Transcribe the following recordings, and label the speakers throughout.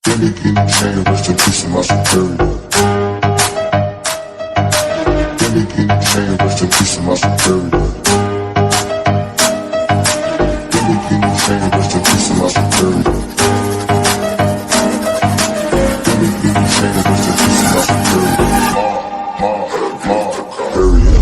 Speaker 1: Billy King chain, rest in peace to my superior. Billy King chain, rest in peace to my superior. Billy King chain, rest in peace to my superior. Billy King chain, rest in peace to my superior. Superior.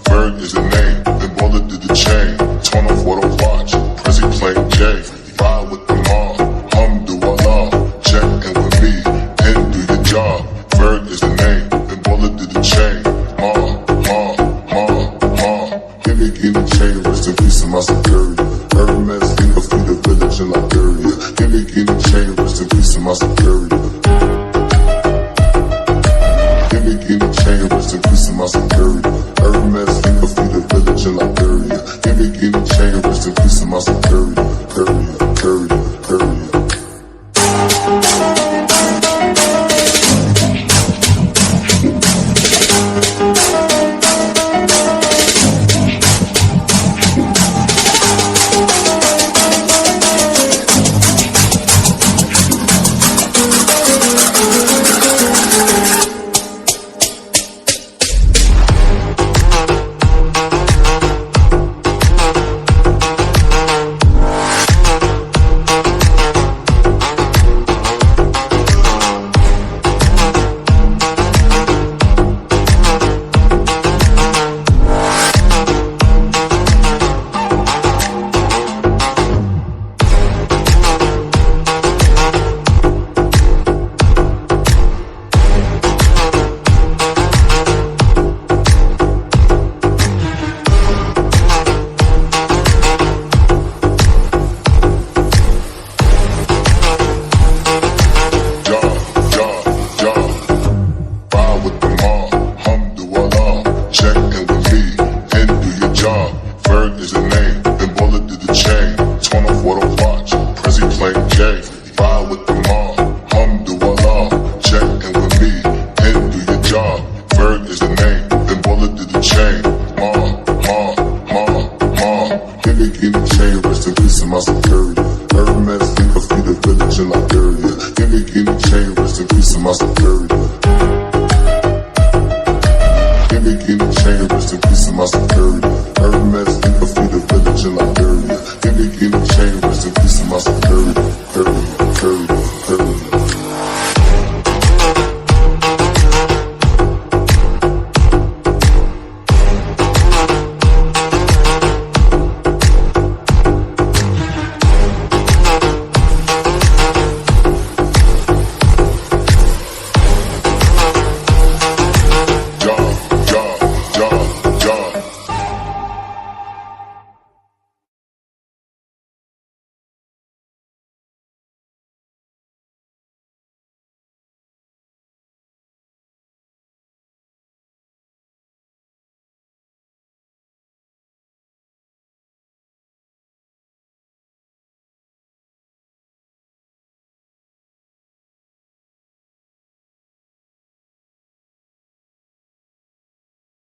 Speaker 1: Bird is the name, then Baller did the chain. Torn off what I watch, Prezi playing J. Ride with the mob, Alhamdulillah. Check in with me, and do your job. Bird is the name, then Baller did the chain.